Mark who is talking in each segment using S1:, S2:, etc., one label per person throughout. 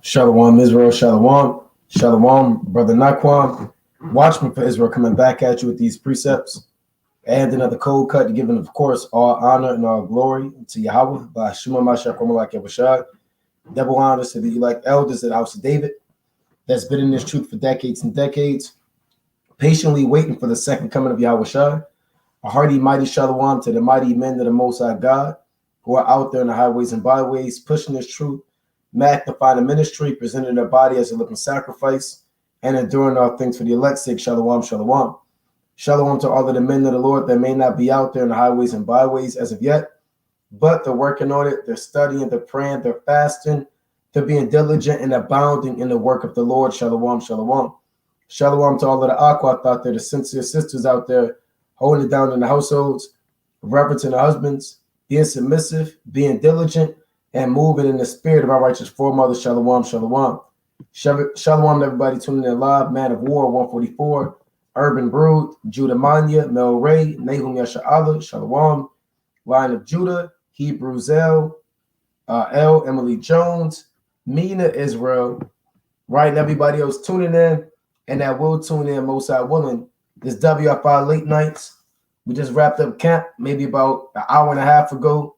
S1: Shalom, Israel, Shalom. Shalom, Brother Naquam. Watchman for Israel coming back at you with these precepts and another cold cut, giving, of course, all honor and all glory to Yahweh by Shema Mashiach Malak Yahushua. Double honors to the elect elders of the house of David that's been in this truth for decades and decades, patiently waiting for the second coming of Yahushua. A hearty, mighty shalom to the mighty men of the Most High God who are out there in the highways and byways, pushing this truth, magnifying the ministry, presenting their body as a living sacrifice, and enduring all things for the elect's sake. Shalom, shalom. Shalom to all of the men of the Lord that may not be out there in the highways and byways as of yet, but they're working on it. They're studying, they're praying, they're fasting, they're being diligent and abounding in the work of the Lord. Shalom, shalom. Shalom to all of the Akwat out there, the sincere sisters out there, holding it down in the households, reverencing the husbands, being submissive, being diligent, and moving in the spirit of our righteous foremothers. Shalom, shalom. Shalom to everybody tuning in live. Man of War 144, Urban Brood, Judah Manya, Mel Ray, Nahum Yasha'Allah, Shalom, Line of Judah, Hebrew Zell, L. Emily Jones, Mina Israel, right? And everybody else tuning in and that will tune in, most I willing. This WFI late nights. We just wrapped up camp maybe about an hour and a half ago.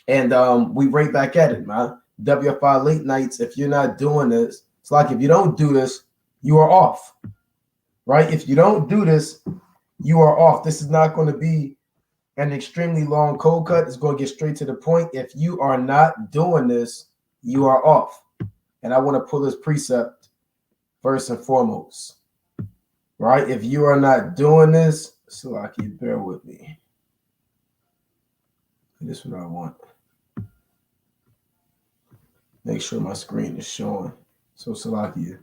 S1: And we right back at it, man. WFI late nights. If you're not doing this, it's like if you don't do this, you are off. Right? If you don't do this, you are off. This is not going to be an extremely long cold cut. It's going to get straight to the point. If you are not doing this, you are off. And I want to pull this precept first and foremost. Right? If you are not doing this, Salaki, bear with me. This is what I want. Make sure my screen is showing. So Salaki.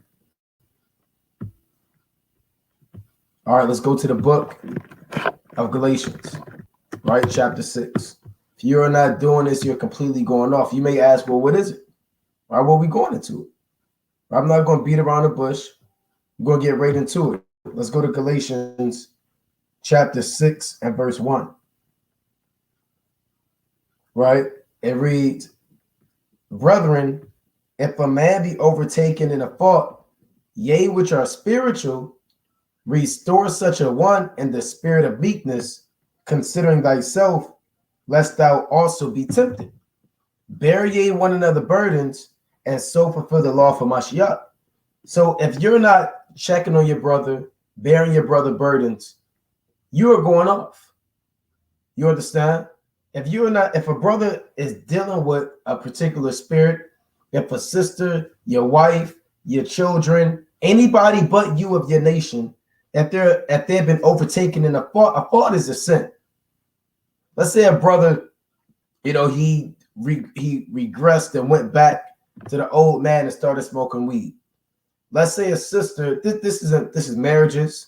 S1: All right, let's go to the book of Galatians, right? Chapter 6. If you're not doing this, you're completely going off. You may ask, well, what is it? Right, well, we going into it. I'm not going to beat around the bush. We're going to get right into it. Let's go to Galatians chapter 6 and verse 1. Right? It reads, brethren, if a man be overtaken in a fault, yea, which are spiritual, restore such a one in the spirit of meekness, considering thyself, lest thou also be tempted. Bear ye one another burdens, and so fulfill the law for Mashiach. So if you're not checking on your brother, bearing your brother burdens, you are going off. You understand? If a brother is dealing with a particular spirit, if a sister, your wife, your children, anybody but you of your nation, if they've been overtaken in a fault is a sin. Let's say a brother, he regressed and went back to the old man and started smoking weed. Let's say a sister, this is marriages,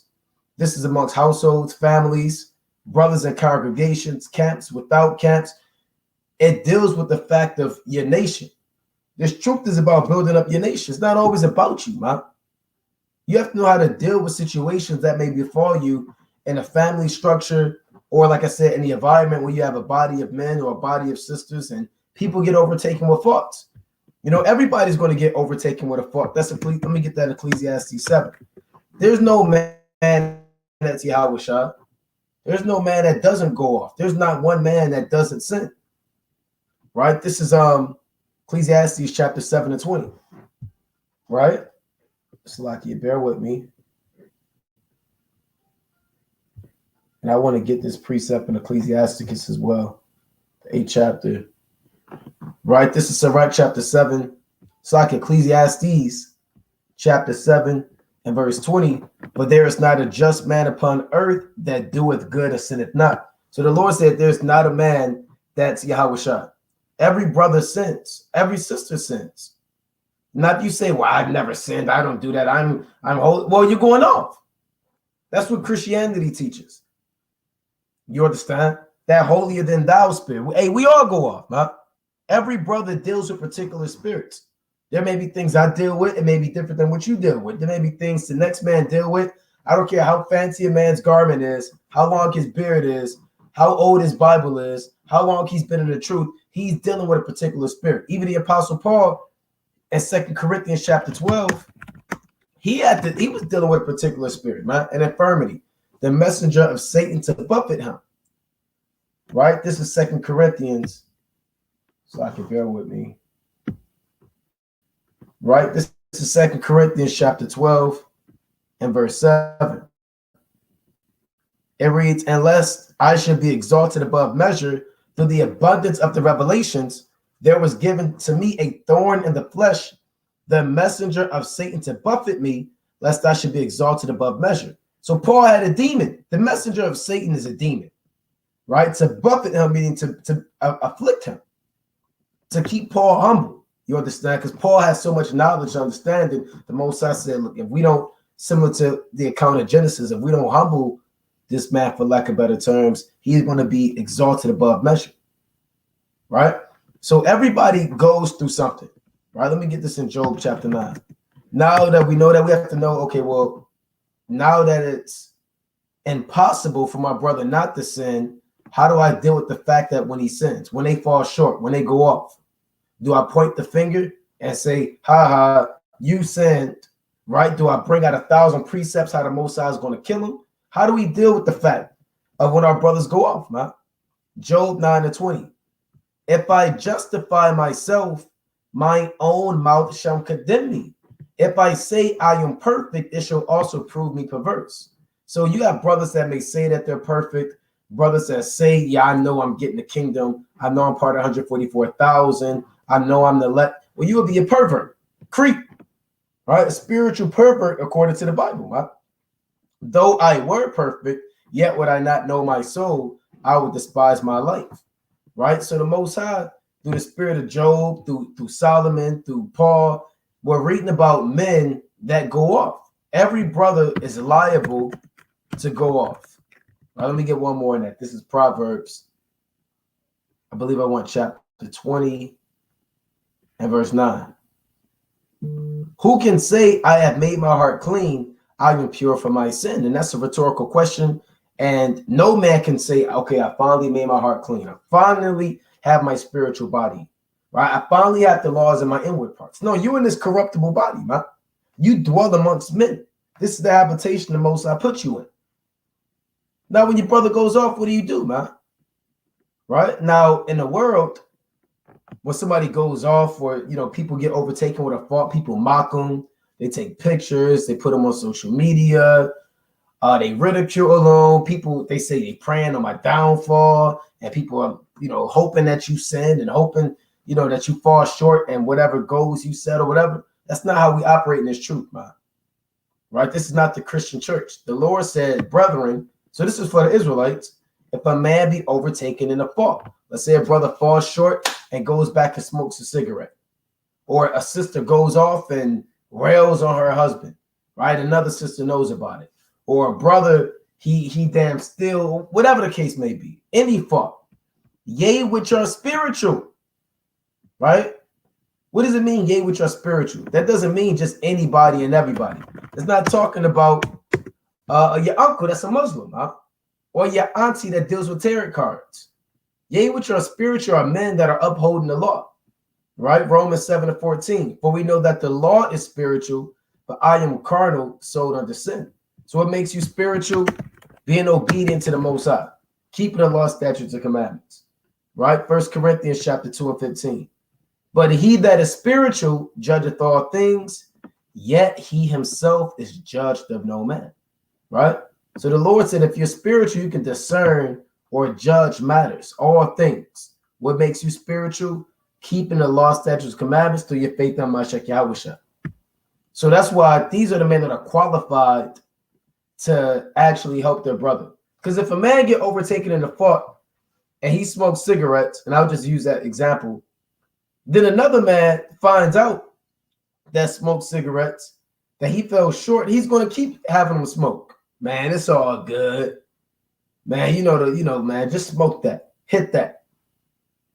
S1: this is amongst households, families, brothers and congregations, camps, without camps. It deals with the fact of your nation. This truth is about building up your nation. It's not always about you, man. You have to know how to deal with situations that may befall you in a family structure, or like I said, in the environment where you have a body of men or a body of sisters and people get overtaken with faults. Everybody's going to get overtaken with a fault. Let me get that Ecclesiastes 7. There's no man that's Yahushua. There's no man that doesn't go off. There's not one man that doesn't sin. Right? This is Ecclesiastes chapter 7 and 20. Right? Salakia, bear with me. And I want to get this precept in Ecclesiasticus as well. The 8th chapter. Right? This is Sirach chapter 7. Salakia, Ecclesiastes chapter 7 and verse 20. But there is not a just man upon earth that doeth good and sinneth not. So the Lord said there's not a man that's Yahushua. Every brother sins. Every sister sins. Not you say, well, I've never sinned. I don't do that. I'm holy. Well, you're going off. That's what Christianity teaches. You understand? That holier than thou spirit. Hey, we all go off, man. Every brother deals with particular spirits. There may be things I deal with. It may be different than what you deal with. There may be things the next man deal with. I don't care how fancy a man's garment is, how long his beard is, how old his Bible is, how long he's been in the truth. He's dealing with a particular spirit. Even the Apostle Paul, in 2 Corinthians chapter 12, he was dealing with a particular spirit, man, an infirmity, the messenger of Satan to buffet him. Right? This is 2 Corinthians. So I can bear with me. Right? This is 2 Corinthians chapter 12 and verse 7. It reads, "And lest I should be exalted above measure through the abundance of the revelations, there was given to me a thorn in the flesh, the messenger of Satan to buffet me, lest I should be exalted above measure." So Paul had a demon. The messenger of Satan is a demon, right? To buffet him, meaning to afflict him, to keep Paul humble. You understand? Because Paul has so much knowledge and understanding. The Most High said, look, if we don't, similar to the account of Genesis, if we don't humble this man, for lack of better terms, he's going to be exalted above measure, right? So everybody goes through something, right? Let me get this in Job chapter 9. Now that we know that, we have to know, okay, well, now that it's impossible for my brother not to sin, how do I deal with the fact that when he sins, when they fall short, when they go off? Do I point the finger and say, ha ha, you sinned, right? Do I bring out 1,000 precepts how the Most High is going to kill him? How do we deal with the fact of when our brothers go off, man? Job 9:20. "If I justify myself, my own mouth shall condemn me. If I say I am perfect, it shall also prove me perverse." So you have brothers that may say that they're perfect, brothers that say, yeah, I know I'm getting the kingdom. I know I'm part of 144,000. I know I'm the elect. Well, you would be a pervert, creep, right? A spiritual pervert according to the Bible, right? "Though I were perfect, yet would I not know my soul. I would despise my life," right? So the Most High, through the spirit of Job, through Solomon, through Paul, we're reading about men that go off. Every brother is liable to go off. Now, let me get one more in that. This is Proverbs. I believe I want chapter 20 and verse 9. "Who can say I have made my heart clean? I am pure from my sin." And that's a rhetorical question. And no man can say, okay, I finally made my heart clean. I finally have my spiritual body, right? I finally have the laws in my inward parts. No, you're in this corruptible body, man. You dwell amongst men. This is the habitation the Most High put you in. Now, when your brother goes off, what do, man? Right? Now, in the world, when somebody goes off or, people get overtaken with a fault, people mock them. They take pictures. They put them on social media. They ridicule them. People, they say they praying on my downfall. And people are, hoping that you sin and hoping, that you fall short and whatever goals you set or whatever. That's not how we operate in this truth, man. Right? This is not the Christian church. The Lord said, brethren, so this is for the Israelites. If a man be overtaken in a fault, let's say a brother falls short and goes back and smokes a cigarette, or a sister goes off and rails on her husband, right? Another sister knows about it, or a brother, he damn still, whatever the case may be, any fault, yea, which are spiritual, right? What does it mean, yea, which are spiritual? That doesn't mean just anybody and everybody. It's not talking about your uncle that's a Muslim, huh? Or your auntie that deals with tarot cards. Yea, which are spiritual are men that are upholding the law, right? Romans 7:14. For we know that the law is spiritual, but I am carnal, sold under sin. So what makes you spiritual? Being obedient to the Most High, keeping the law, statutes, and commandments, right? 1 Corinthians chapter 2:15. But he that is spiritual judgeth all things, yet he himself is judged of no man, right? So the Lord said, if you're spiritual, you can discern or judge matters, all things. What makes you spiritual? Keeping the law, statutes, commandments through your faith in Mashiach Yahushua. So that's why these are the men that are qualified to actually help their brother. Because if a man get overtaken in a fault and he smokes cigarettes, and I'll just use that example, then another man finds out that smokes cigarettes, that he fell short, he's going to keep having them smoke. Man, it's all good. Man, man, just smoke that, hit that.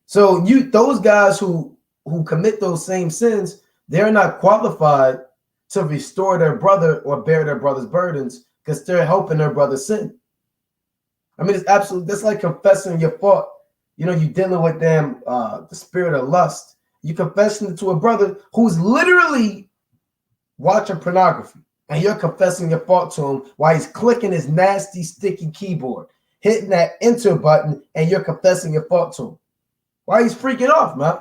S1: So those guys who commit those same sins, they're not qualified to restore their brother or bear their brother's burdens because they're helping their brother sin. I mean, it's absolutely, that's like confessing your fault. You're dealing with them, the spirit of lust, You're confessing it to a brother who's literally watching pornography, and you're confessing your fault to him while he's clicking his nasty, sticky keyboard, hitting that enter button, and you're confessing your fault to him. Why he's freaking off, man?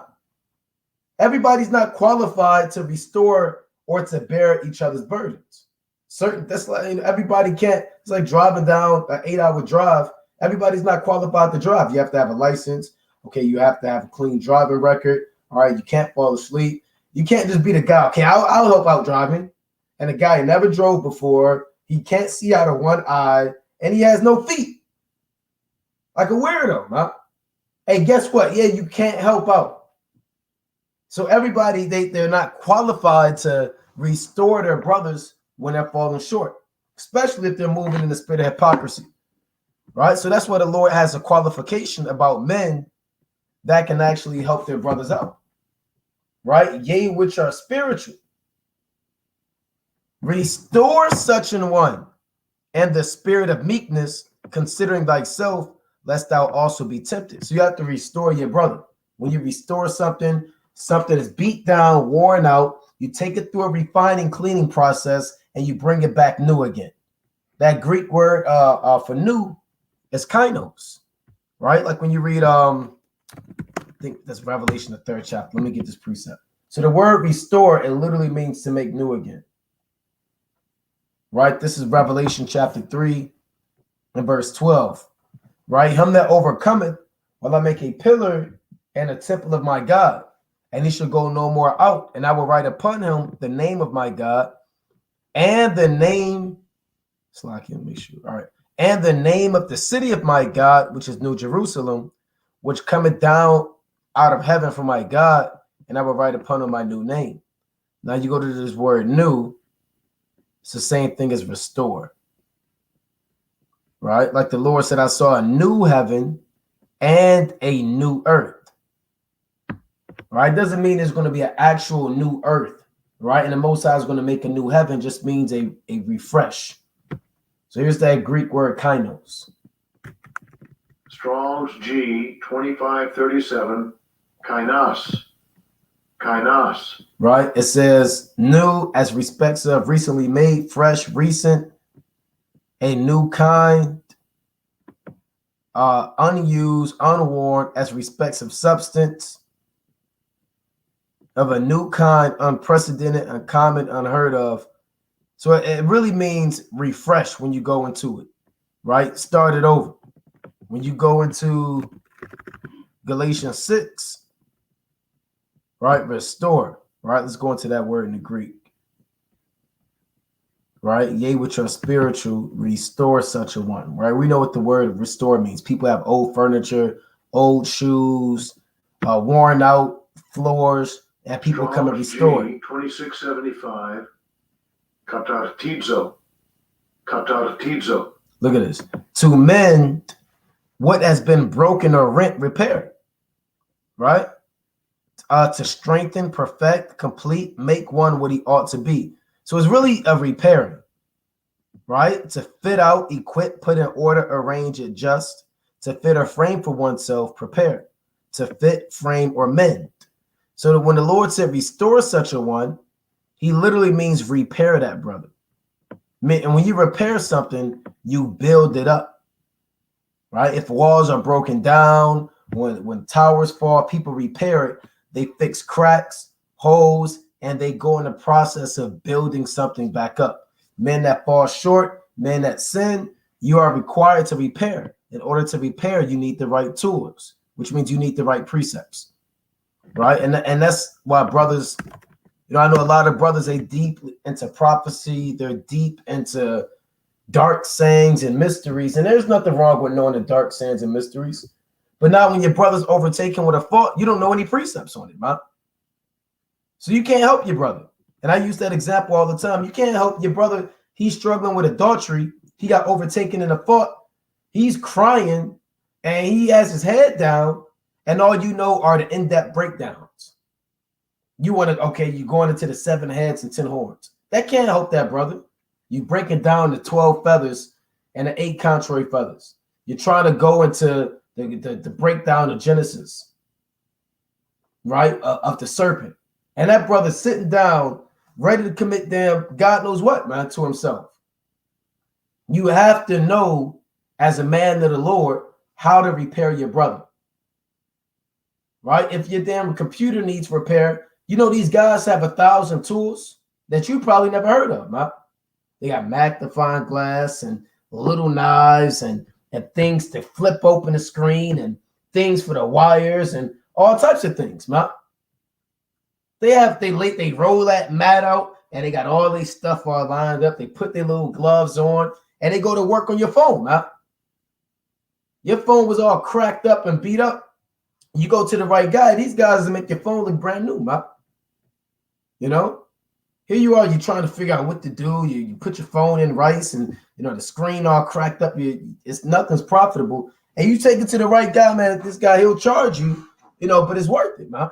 S1: Everybody's not qualified to restore or to bear each other's burdens. That's like everybody can't. It's like driving down an 8-hour drive. Everybody's not qualified to drive. You have to have a license. Okay, you have to have a clean driving record. All right, you can't fall asleep. You can't just be the guy. Okay, I'll help out driving. And the guy never drove before. He can't see out of one eye, and he has no feet. Like a weirdo, man. Hey, guess what? Yeah, you can't help out. So everybody, they're not qualified to restore their brothers when they're falling short, especially if they're moving in the spirit of hypocrisy, right? So that's why the Lord has a qualification about men that can actually help their brothers out, right? Yea, which are spiritual. Restore such an one, and the spirit of meekness, considering thyself, lest thou also be tempted. So you have to restore your brother. When you restore something is beat down, worn out, you take it through a refining, cleaning process, and you bring it back new again. That Greek word for new is kainos, right? Like when you read, I think that's Revelation, the 3rd chapter. Let me get this precept. So the word restore, it literally means to make new again, right? This is Revelation chapter 3 and verse 12, right? Him that overcometh, will I make a pillar and a temple of my God, and he shall go no more out. And I will write upon him the name of my God, and the name, all right, and the name of the city of my God, which is New Jerusalem, which cometh down out of heaven from my God, and I will write upon him my new name. Now you go to this word new, it's the same thing as restore, right? Like the Lord said, I saw a new heaven and a new earth, right? Doesn't mean there's going to be an actual new earth, right? And the Most High is going to make a new heaven, just means a refresh. So here's that Greek word kainos.
S2: Strong's G 2537, kainos. Kainos.
S1: Right? It says new as respects of, recently made, fresh, recent, a new kind, unused, unworn, as respects of substance, of a new kind, unprecedented, uncommon, unheard of. So it really means refresh when you go into it, right? Start it over. When you go into Galatians 6, right? Restore, right? Let's go into that word in the Greek, right? Yea, which are spiritual, restore such a one, right? We know what the word restore means. People have old furniture, old shoes, worn out floors, and people come and restore it.
S2: 2675, katartizo. Katartizo.
S1: Look at this. To mend what has been broken or rent, repair, right? To strengthen, perfect, complete, make one what he ought to be. So it's really a repairing, right? To fit out, equip, put in order, arrange, adjust, to fit or frame for oneself, prepare, to fit, frame, or mend. So that when the Lord said restore such a one, he literally means repair that brother. And when you repair something, you build it up, right? If walls are broken down, when towers fall, people repair it. They fix cracks, holes, and they go in the process of building something back up. Men that fall short, men that sin, you are required to repair. In order to repair, you need the right tools, which means you need the right precepts, right? And that's why brothers, I know a lot of brothers, they deep into prophecy. They're deep into dark sayings and mysteries. And there's nothing wrong with knowing the dark sayings and mysteries. But now when your brother's overtaken with a fault, you don't know any precepts on it, man. So you can't help your brother. And I use that example all the time. You can't help your brother. He's struggling with adultery. He got overtaken in a fault. He's crying and he has his head down. And all you know are the in-depth breakdowns. You want to, okay, you're going into the 7 heads and 10 horns. That can't help that brother. You breaking down the 12 feathers and the 8 contrary feathers. You're trying to go into the breakdown of Genesis. right, of the serpent. And that brother sitting down, ready to commit damn God knows what, man, to himself. You have to know, as a man of the Lord, how to repair your brother. Right? If your damn computer needs repair, you know these guys have 1,000 tools that you probably never heard of, man. They got magnifying glass and little knives and things to flip open the screen and things for the wires and all types of things, man. They roll that mat out and they got all these stuff all lined up. They put their little gloves on and they go to work on your phone, man. Your phone was all cracked up and beat up. You go to the right guy, these guys will make your phone look brand new, man. You know, here you are, you're trying to figure out what to do. You put your phone in rice and, you know, the screen all cracked up. Nothing's profitable. And you take it to the right guy, man. This guy, he'll charge you, you know, but it's worth it, man.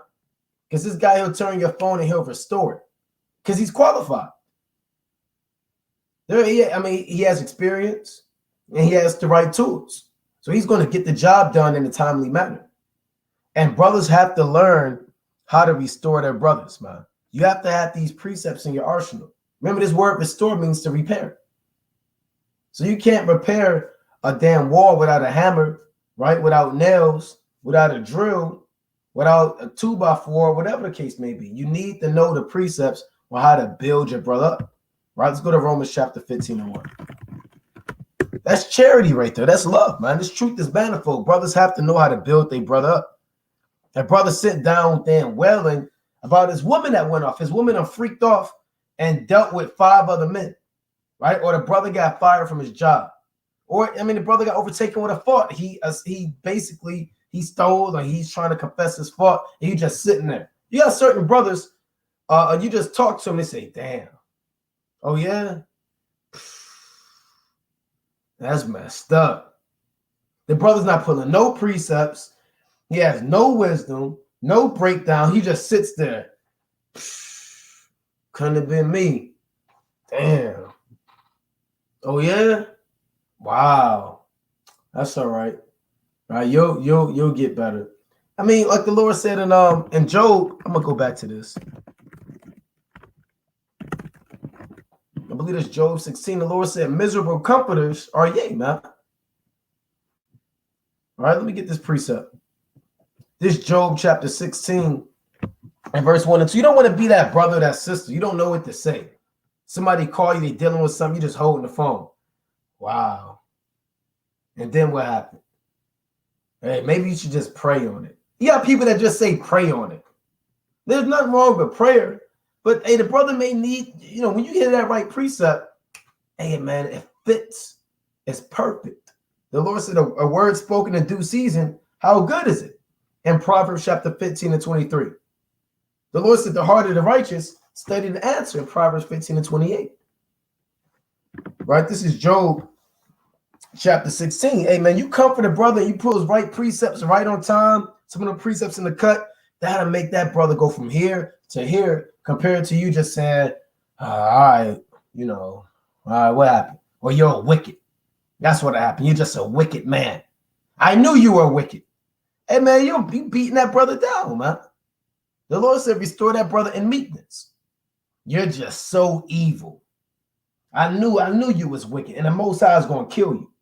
S1: Because this guy, he'll turn your phone and he'll restore it because he's qualified. He has experience and he has the right tools. So he's going to get the job done in a timely manner. And brothers have to learn how to restore their brothers, man. You have to have these precepts in your arsenal. Remember, this word restore means to repair. So you can't repair a damn wall without a hammer, right? Without nails, without a drill, without a 2x4, whatever the case may be. You need to know the precepts on how to build your brother up, right? Let's go to Romans chapter 15:1. That's charity right there. That's love, man. This truth is manifold. Brothers have to know how to build their brother up. That brother sitting down there and wailing about his woman that went off. His woman done freaked off and dealt with 5 other men, right? Or the brother got fired from his job. Or, the brother got overtaken with a fault. He stole or he's trying to confess his fault. And you just sitting there. You got certain brothers, you just talk to them and say, damn. Oh, yeah? That's messed up. The brother's not pulling no precepts. He has no wisdom, no breakdown. He just sits there. Couldn't have been me. Damn. Oh, yeah? Wow. That's all right. All right, you'll get better. Like the Lord said in Job, I'm gonna go back to this. I believe it's Job 16. The Lord said, miserable comforters are ye, man. All right, let me get this precept. This Job chapter 16 and verse 1 and 2. You don't want to be that brother, that sister. You don't know what to say. Somebody call you, they dealing with something, you just holding the phone. Wow. And then what happened? Hey, maybe you should just pray on it. You got people that just say pray on it. There's nothing wrong with prayer. But hey, the brother may need, when you hear that right precept, hey, man, it fits. It's perfect. The Lord said a word spoken in due season, how good is it? In Proverbs chapter 15:23. The Lord said the heart of the righteous study the answer in Proverbs 15:28. Right? This is Job chapter 16. Hey, man, you comfort a brother and you pull his right precepts right on time, some of the precepts in the cut, that'll make that brother go from here to here compared to you just saying, all right, what happened? Or you're wicked. That's what happened. You're just a wicked man. I knew you were wicked. Hey, man, you'll be beating that brother down, man. The Lord said, restore that brother in meekness. You're just so evil. I knew you was wicked, and the Most High is going to kill you.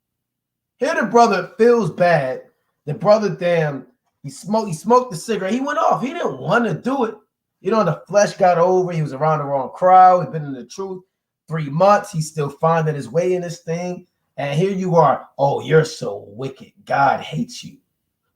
S1: Here the brother feels bad. The brother, he smoked the cigarette. He went off. He didn't want to do it. The flesh got over. He was around the wrong crowd. He'd been in the truth 3 months. He's still finding his way in this thing. And here you are. Oh, you're so wicked. God hates you.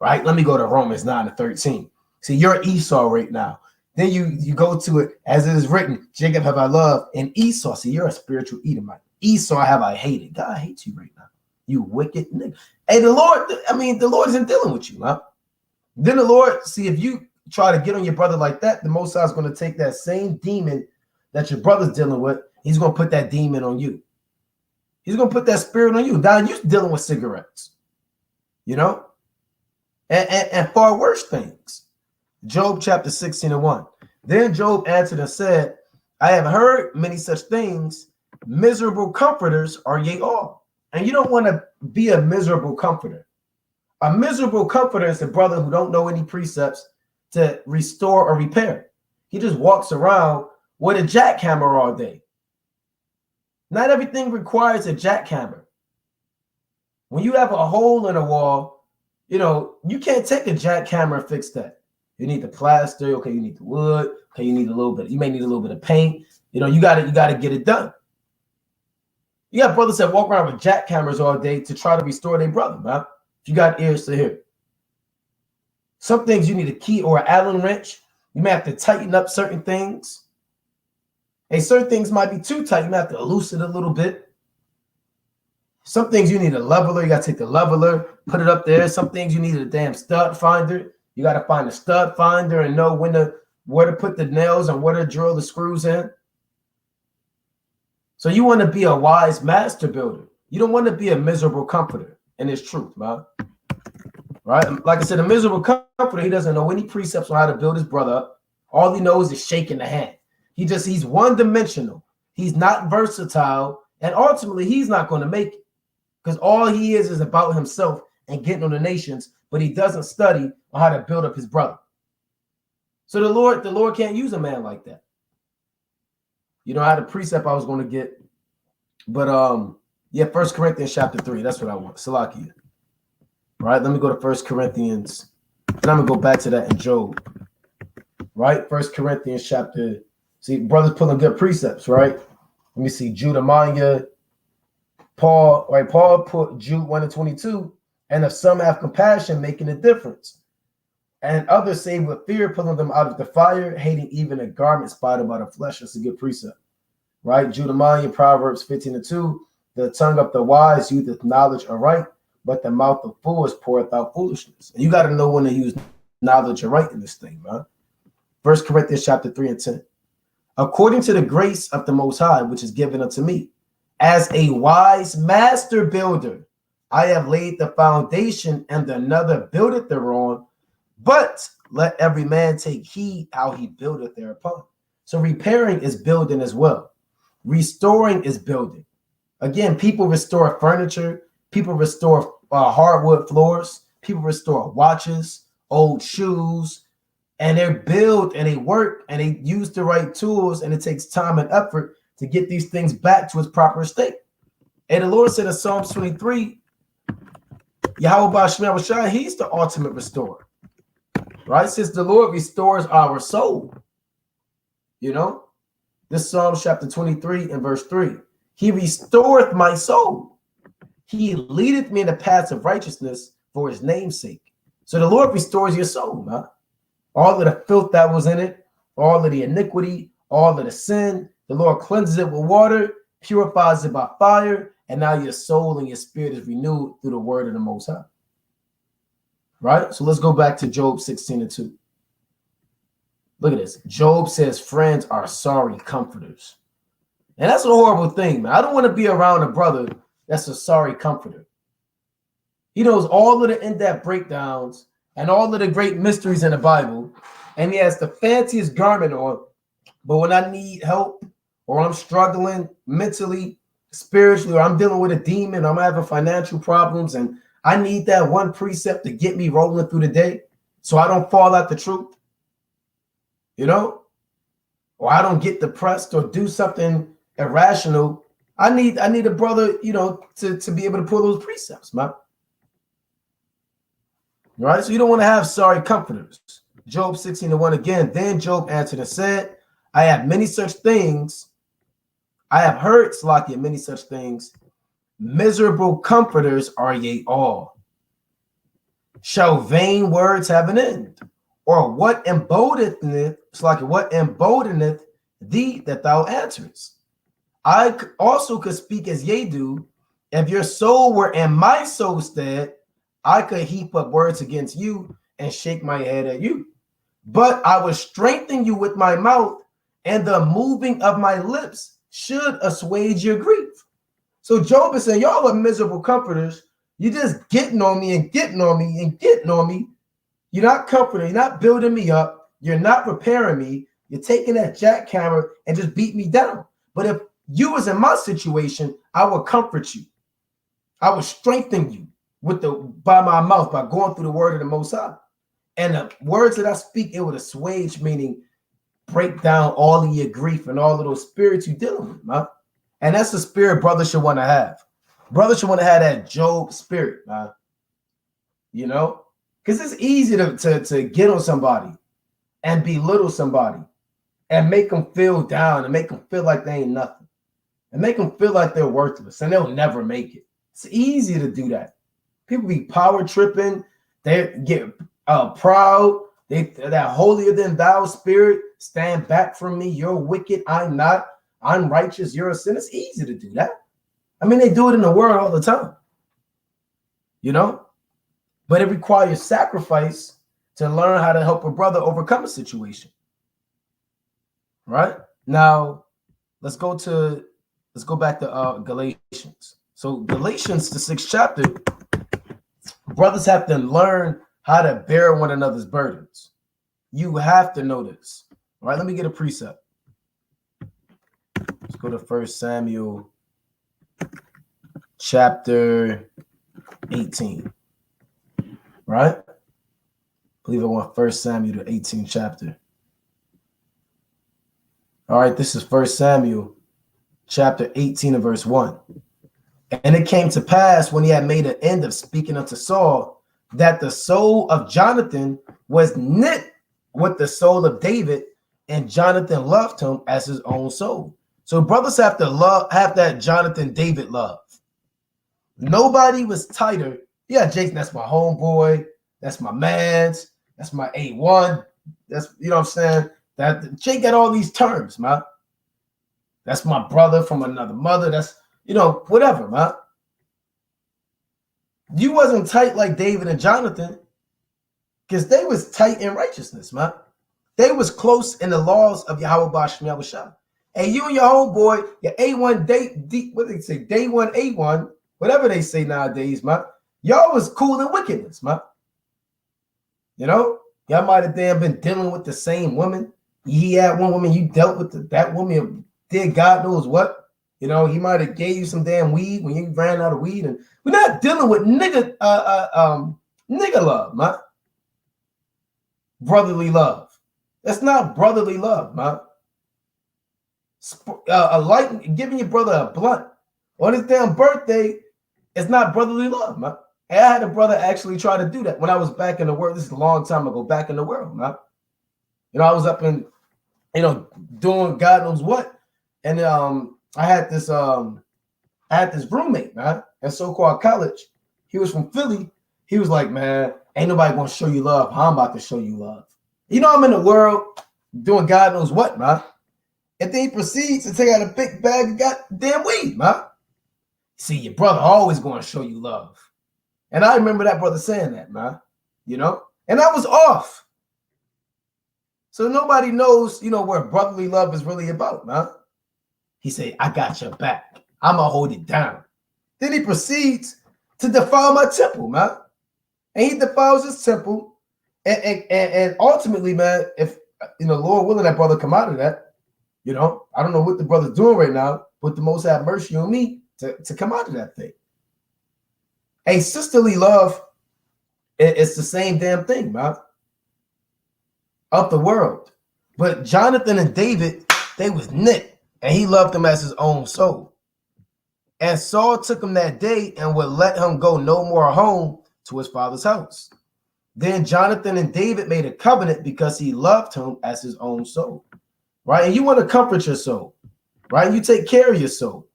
S1: Right? Let me go to Romans 9:13. See, you're Esau right now. Then you go to it as it is written, Jacob have I loved, and Esau. See, you're a spiritual Edomite. Esau have I hated. God hates you right now. You wicked nigga. Hey, the Lord isn't dealing with you, man. Then the Lord, see, if you try to get on your brother like that, the Most High is going to take that same demon that your brother's dealing with. He's going to put that demon on you. He's going to put that spirit on you. Now you're dealing with cigarettes, and far worse things. Job chapter 16:1. Then Job answered and said, I have heard many such things. Miserable comforters are ye all. And you don't want to be a miserable comforter. A miserable comforter is a brother who don't know any precepts, to restore or repair. He just walks around with a jackhammer all day. Not everything requires a jackhammer. When you have a hole in a wall, you can't take a jackhammer and fix that. You need the plaster. Okay, you need the wood. Okay, you need a little bit. You may need a little bit of paint. You got to get it done. You got brothers that walk around with jackhammers all day to try to restore their brother, man. If you got ears to hear. Some things you need a key or an Allen wrench. You may have to tighten up certain things. And certain things might be too tight. You might have to loosen it a little bit. Some things you need a leveler. You got to take the leveler, put it up there. Some things you need a damn stud finder. You got to find a stud finder and know where to put the nails and where to drill the screws in. So you want to be a wise master builder. You don't want to be a miserable comforter. And it's truth, man. Right? Like I said, a miserable comforter, he doesn't know any precepts on how to build his brother up. All he knows is shaking the hand. He's one-dimensional. He's not versatile. And ultimately, he's not going to make it. Because all he is about himself and getting on the nations, but he doesn't study on how to build up his brother. So the Lord can't use a man like that. I had a precept I was going to get. But 1 Corinthians chapter 3. That's what I want. Salakia. Right? Let me go to 1 Corinthians. And I'm going to go back to that in Job. Right? 1 Corinthians chapter. See, brothers pulling good precepts, right? Let me see. Judaiah. Paul, right? Paul put Jude 1:22. And if some have compassion, making a difference. And others save with fear, pulling them out of the fire, hating even a garment spotted by the flesh. That's a good precept. Right? Judaiah, Proverbs 15:2. The tongue of the wise useth knowledge aright, but the mouth of fools poureth out foolishness. And you got to know when to use knowledge aright in this thing, man. 1 Corinthians chapter 3:10. According to the grace of the Most High, which is given unto me, as a wise master builder, I have laid the foundation, and another buildeth thereon. But let every man take heed how he buildeth thereupon. So repairing is building as well. Restoring is building. Again, people restore furniture. People restore hardwood floors. People restore watches, old shoes. And they build and they work and they use the right tools. And it takes time and effort to get these things back to its proper state. And the Lord said in Psalms 23, Yahweh Ba'ashmi Awashai, he's the ultimate restorer. Right? Since the Lord restores our soul. This Psalm chapter 23 and verse 3. He restoreth my soul. He leadeth me in the paths of righteousness for his name's sake. So the Lord restores your soul, man. All of the filth that was in it, all of the iniquity, all of the sin, the Lord cleanses it with water, purifies it by fire, and now your soul and your spirit is renewed through the word of the Most High. Right? So let's go back to Job 16:2. Look at this. Job says friends are sorry comforters. And that's a horrible thing, man. I don't want to be around a brother that's a sorry comforter. He knows all of the in-depth breakdowns and all of the great mysteries in the Bible. And he has the fanciest garment on. But when I need help or I'm struggling mentally, spiritually, or I'm dealing with a demon, I'm having financial problems, and I need that one precept to get me rolling through the day so I don't fall out the truth, or I don't get depressed or do something irrational. I need a brother, to be able to pull those precepts, man. Right? So you don't want to have sorry comforters. Job 16:1 again. Then Job answered and said, I have many such things. I have heard, Salakia, many such things. Miserable comforters are ye all. Shall vain words have an end? Or what emboldeneth, Salakia, what emboldeneth thee that thou answerest? I also could speak as ye do. If your soul were in my soul's stead, I could heap up words against you and shake my head at you. But I will strengthen you with my mouth, and the moving of my lips should assuage your grief. So Job is saying, y'all are miserable comforters. You're just getting on me and getting on me and getting on me. You're not comforting. You're not building me up. You're not preparing me. You're taking that jackhammer and just beat me down. But if you was in my situation, I would comfort you. I would strengthen you by my mouth, by going through the word of the Most High. And the words that I speak, it would assuage, meaning break down all of your grief and all of those spirits you're dealing with, man. And that's the spirit brother should want to have. Brother should want to have that Job spirit, man. You know? Because it's easy to get on somebody and belittle somebody and make them feel down and make them feel like they ain't nothing and make them feel like they're worthless and they'll never make it. It's easy to do that. People be power tripping. They get proud. That holier than thou spirit, stand back from me. You're wicked. I'm not. I'm righteous. You're a sinner. It's easy to do that. I mean, they do it in the world all the time. You know? But it requires sacrifice to learn how to help a brother overcome a situation. Right? Now, let's go back to Galatians. So Galatians, the 6th chapter, brothers have to learn how to bear one another's burdens. You have to know this. All right, let me get a precept. Let's go to 1 Samuel chapter 18. Right? I believe I want 1 Samuel the 18th chapter. All right, this is 1 Samuel chapter 18 and verse 1. And it came to pass when he had made an end of speaking unto Saul, that the soul of Jonathan was knit with the soul of David, and Jonathan loved him as his own soul. So brothers have to have that Jonathan David love. Nobody was tighter. Yeah, Jason, that's my homeboy. That's my man's. That's my A1. That's, you know what I'm saying? That Jake got all these terms, man. That's my brother from another mother. That's, you know, whatever, man. You wasn't tight like David and Jonathan because they was tight in righteousness, man. They was close in the laws of Yahweh Basham Yahushua. And you and your homeboy, your A1, what they say, day one, A1, whatever they say nowadays, man. Y'all was cool in wickedness, man. You know, y'all might have damn been dealing with the same woman. He had one woman, you dealt with that woman, did God knows what. You know, he might have gave you some damn weed when you ran out of weed. And we're not dealing with nigga love, man. Brotherly love. That's not brotherly love, man. Giving your brother a blunt on his damn birthday is not brotherly love, man. And I had a brother actually try to do that when I was back in the world. This is a long time ago, back in the world, man. You know, I was up in, you know, doing God knows what. And I had this roommate, man, at so-called college. He was from Philly. He was like, man, ain't nobody gonna show you love. I'm about to show you love. You know, I'm in the world doing God knows what, man. And then he proceeds to take out a big bag of goddamn weed, man. See, your brother always gonna show you love. And I remember that brother saying that, man. You know, and I was off. So nobody knows, you know, what brotherly love is really about, man. He said, I got your back. I'm going to hold it down. Then he proceeds to defile my temple, man. And he defiles his temple. And ultimately, man, if, you know, Lord willing, that brother come out of that, you know, I don't know what the brother's doing right now, but the Most have mercy on me to come out of that thing. A sisterly love, it's the same damn thing, man. Of the world. But Jonathan and David, they was knit. And he loved him as his own soul. And Saul took him that day and would let him go no more home to his father's house. Then Jonathan and David made a covenant because he loved him as his own soul. Right? And you want to comfort your soul. Right? You take care of your soul.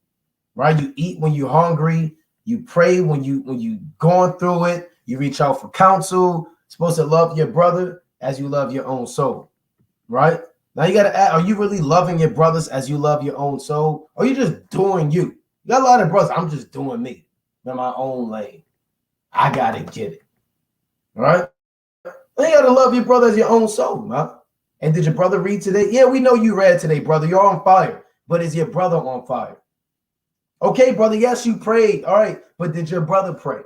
S1: Right? You eat when you're hungry. You pray when you going through it. You reach out for counsel. You're supposed to love your brother as you love your own soul. Right? Now you got to ask, are you really loving your brothers as you love your own soul? Or are you just doing you? You got a lot of brothers, I'm just doing me in my own lane. I got to get it. All right? Then you got to love your brother as your own soul, man. And did your brother read today? Yeah, we know you read today, brother. You're on fire. But is your brother on fire? Okay, brother, yes, you prayed. All right, but did your brother pray?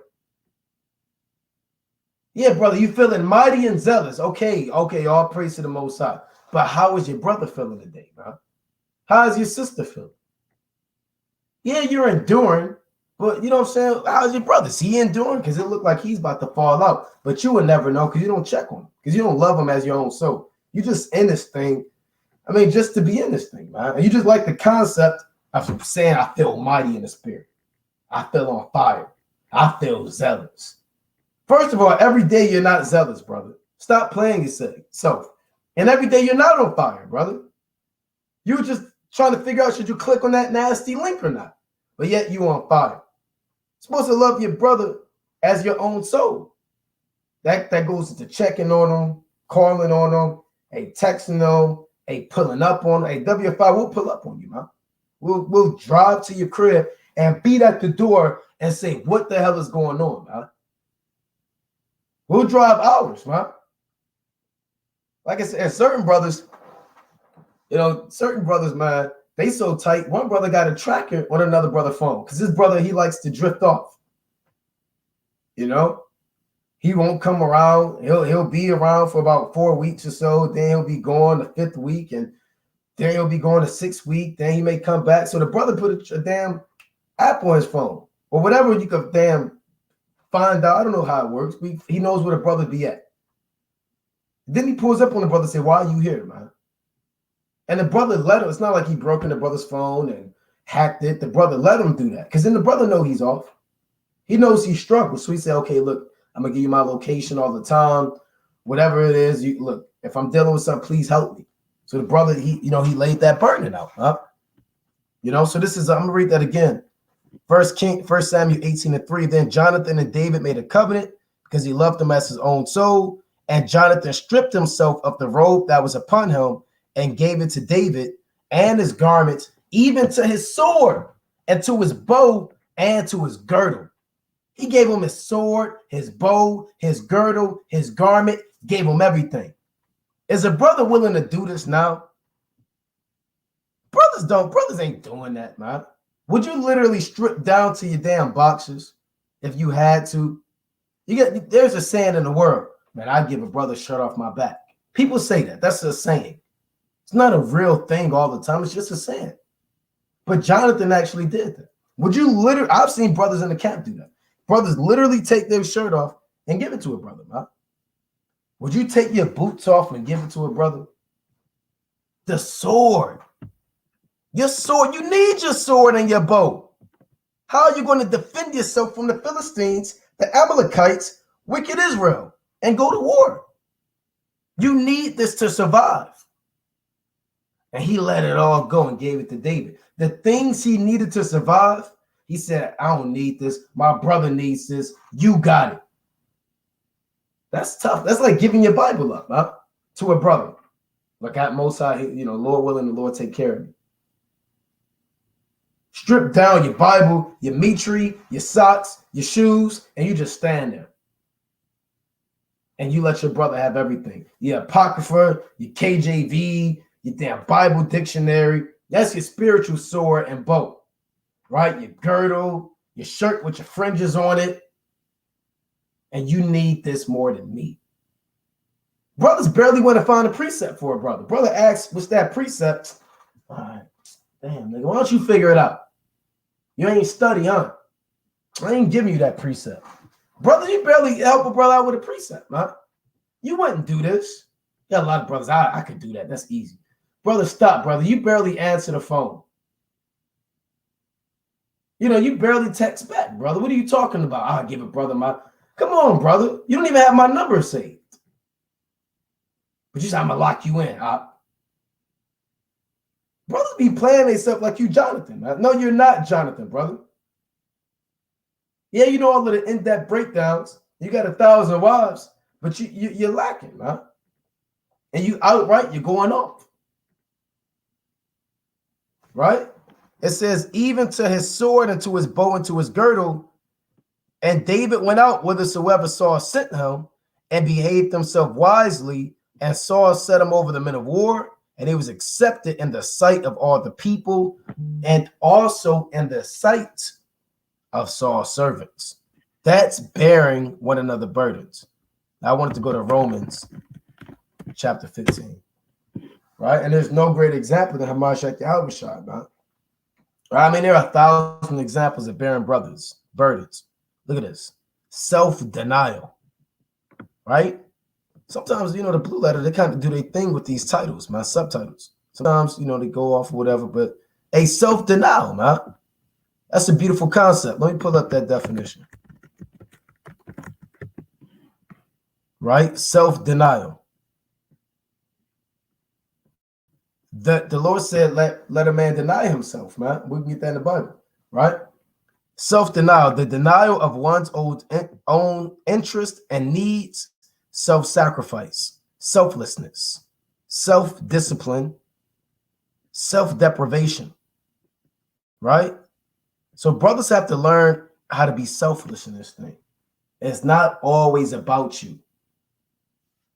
S1: Yeah, brother, you feeling mighty and zealous. Okay, all praise to the Most High. But how is your brother feeling today, bro? How is your sister feeling? Yeah, you're enduring, But you know what I'm saying? How's your brother? Is he enduring? Because it looked like he's about to fall out. But you would never know because you don't check on him. Because you don't love him as your own soul. You just in this thing. I mean, just to be in this thing, man. And you just like the concept of saying, I feel mighty in the spirit. I feel on fire. I feel zealous. First of all, every day you're not zealous, brother. Stop playing yourself. And every day you're not on fire, brother. You're just trying to figure out, should you click on that nasty link or not? But yet you on fire. You're supposed to love your brother as your own soul. That goes into checking on them, calling on them, hey, texting them, hey, pulling up on them. Hey, WFI, we'll pull up on you, man. We'll drive to your crib and beat at the door and say, what the hell is going on, man? We'll drive hours, man. Like I said, certain brothers, man, they so tight. One brother got a tracker on another brother's phone because his brother, he likes to drift off. You know, he won't come around. He'll be around for about 4 weeks or so. Then he'll be gone the 5th week, and then he'll be going the 6th week. Then he may come back. So the brother put a damn app on his phone or whatever you could damn find out. I don't know how it works. He knows where the brother be at. Then he pulls up on the brother and say, why are you here, man? And the brother let him. It's not like he broke in the brother's phone and hacked it. The brother let him do that because then the brother know he's off. He knows he struggles. So he said, okay, look, I'm going to give you my location all the time. Whatever it is, you look, if I'm dealing with something, please help me. So the brother, he laid that burden out. Huh? So this is, I'm going to read that again. 1 Samuel 18:3. Then Jonathan and David made a covenant because he loved him as his own soul. And Jonathan stripped himself of the robe that was upon him and gave it to David and his garments, even to his sword and to his bow and to his girdle. He gave him his sword, his bow, his girdle, his garment, gave him everything. Is a brother willing to do this now? Brothers ain't doing that, man. Would you literally strip down to your damn boxers if you had to? There's a saying in the world, man, I'd give a brother shirt off my back. People say that. That's a saying. It's not a real thing all the time. It's just a saying. But Jonathan actually did that. Would you literally, I've seen brothers in the camp do that. Brothers literally take their shirt off and give it to a brother, man. Would you take your boots off and give it to a brother? The sword. Your sword. You need your sword and your bow. How are you going to defend yourself from the Philistines, the Amalekites, wicked Israel, and go to war? You need this to survive. And he let it all go and gave it to David. The things he needed to survive, he said, I don't need this. My brother needs this. You got it. That's tough. That's like giving your Bible up, huh? To a brother. Like at Most High, Lord willing, the Lord take care of you. Strip down your Bible, your mitri, your socks, your shoes, and you just stand there. And you let your brother have everything. Your Apocrypha, your KJV, your damn Bible dictionary. That's your spiritual sword and bow, right? Your girdle, your shirt with your fringes on it. And you need this more than me. Brothers barely want to find a precept for a brother. Brother asks, what's that precept? All right, damn, nigga, why don't you figure it out? You ain't study, huh? I ain't giving you that precept. Brother, you barely help a brother out with a precept, man. You wouldn't do this. You got a lot of brothers, I could do that. That's easy. Brother, stop, brother. You barely answer the phone. You barely text back, brother. What are you talking about? I'll give a brother my... Come on, brother. You don't even have my number saved. But you said, I'm going to lock you in. Brothers be playing themselves like you Jonathan, man. No, you're not Jonathan, brother. Yeah, you know all of the in-depth breakdowns. You got 1,000 wives, but you're lacking, man. And you outright, you're going off. Right? It says, even to his sword and to his bow and to his girdle. And David went out whithersoever Saul sent him and behaved himself wisely. And Saul set him over the men of war. And he was accepted in the sight of all the people and also in the sight of Saul's servants. That's bearing one another burdens. I wanted to go to Romans chapter 15. Right? And there's no great example than Hamashiach Yahushua, man. I mean, there are 1,000 examples of bearing burdens. Look at this. Self-denial, right? Sometimes, the Blue Letter, they kind of do their thing with these titles, man, subtitles. Sometimes, they go off or whatever, but a self-denial, man. That's a beautiful concept. Let me pull up that definition. Right? Self-denial. The Lord said, let a man deny himself, man. We can get that in the Bible, right? Self-denial, the denial of one's own interest and needs, self-sacrifice, selflessness, self-discipline, self-deprivation, right? So brothers have to learn how to be selfless in this thing. It's not always about you.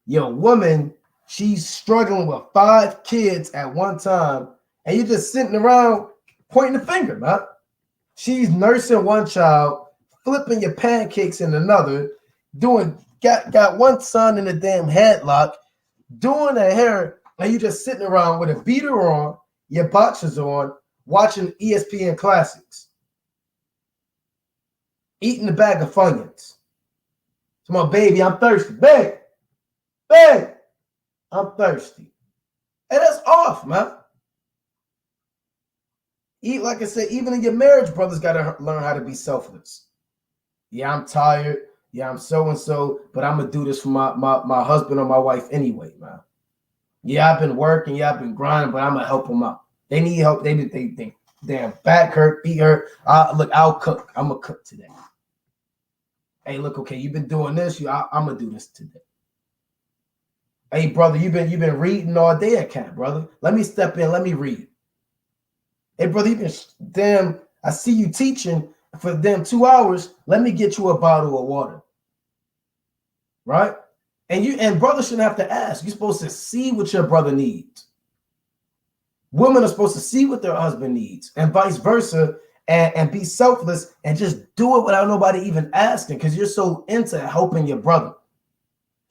S1: Your woman, she's struggling with 5 kids at one time, and you're just sitting around pointing the finger, man. She's nursing one child, flipping your pancakes in another, got one son in a damn headlock, doing her hair, and you just sitting around with a beater on, your boxers on, watching ESPN Classics, eating a bag of Funyuns. So my baby, I'm thirsty. Babe, I'm thirsty. And that's off, man. Like I said, even in your marriage, brothers got to learn how to be selfless. Yeah, I'm tired. Yeah, I'm so-and-so, but I'm going to do this for my husband or my wife anyway, man. Yeah, I've been working. Yeah, I've been grinding, but I'm going to help them out. They need help. They damn back hurt, feet hurt. Look, I'll cook. I'm going to cook today. Hey, look, okay, you've been doing this. I'm going to do this today. Hey, brother, you've been reading all day at camp, brother. Let me step in. Let me read. Hey, brother, I see you teaching for them 2 hours. Let me get you a bottle of water. Right? And brother shouldn't have to ask. You're supposed to see what your brother needs. Women are supposed to see what their husband needs, and vice versa, and be selfless and just do it without nobody even asking, because you're so into helping your brother.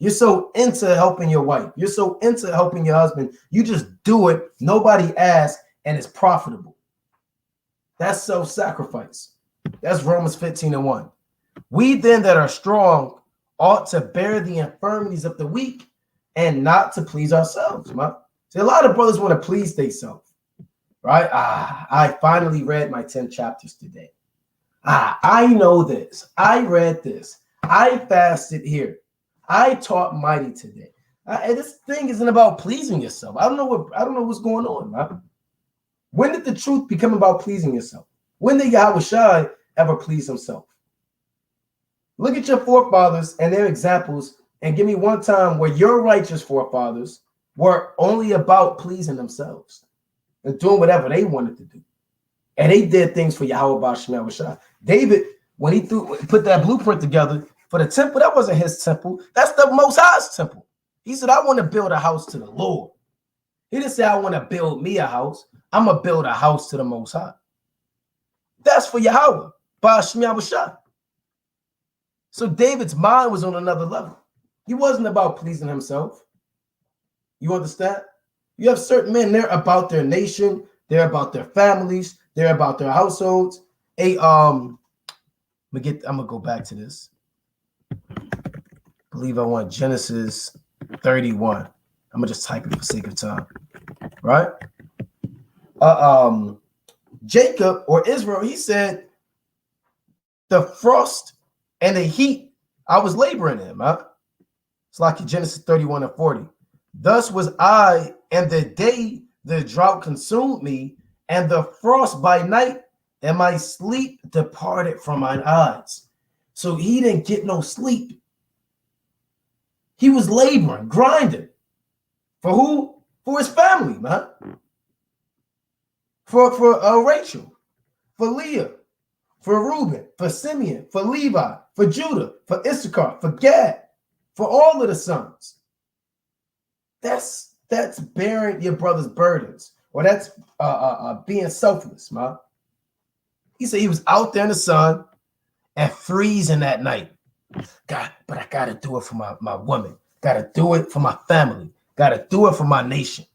S1: You're so into helping your wife. You're so into helping your husband. You just do it. Nobody asks, and it's profitable. That's self-sacrifice. That's Romans 15:1. We then that are strong ought to bear the infirmities of the weak and not to please ourselves, man. See, a lot of brothers want to please themselves, right? I finally read my 10 chapters today. I know this. I read this. I fasted here. I taught mighty today. And this thing isn't about pleasing yourself. I don't know what's going on, man. When did the truth become about pleasing yourself? When did Yahweh Shai ever please himself? Look at your forefathers and their examples and give me one time where your righteous forefathers were only about pleasing themselves and doing whatever they wanted to do. And they did things for Yahweh Ba'Shem Shai. David, when he put that blueprint together for the temple, that wasn't his temple. That's the Most High's temple. He said, I want to build a house to the Lord. He didn't say, I want to build me a house. I'm going to build a house to the Most High. That's for Yahweh Ba'Shem Shai. So David's mind was on another level. He wasn't about pleasing himself. You understand? You have certain men, they're about their nation, they're about their families, they're about their households. I'm gonna go back to this. I believe I want Genesis 31. I'm gonna just type it for sake of time. Right? Jacob or Israel, he said, the frost and the heat I was laboring in, man. It's like in Genesis 31:40. Thus was I, and the day the drought consumed me, and the frost by night, and my sleep departed from mine eyes. So he didn't get no sleep. He was laboring, grinding. For who? For his family, man. For Rachel, for Leah, for Reuben, for Simeon, for Levi, for Judah, for Issachar, for Gad, for all of the sons. That's bearing your brother's burdens, or that's being selfless, man. He said he was out there in the sun and freezing that night. God, but I gotta do it for my woman. Gotta do it for my family. Gotta do it for my nation.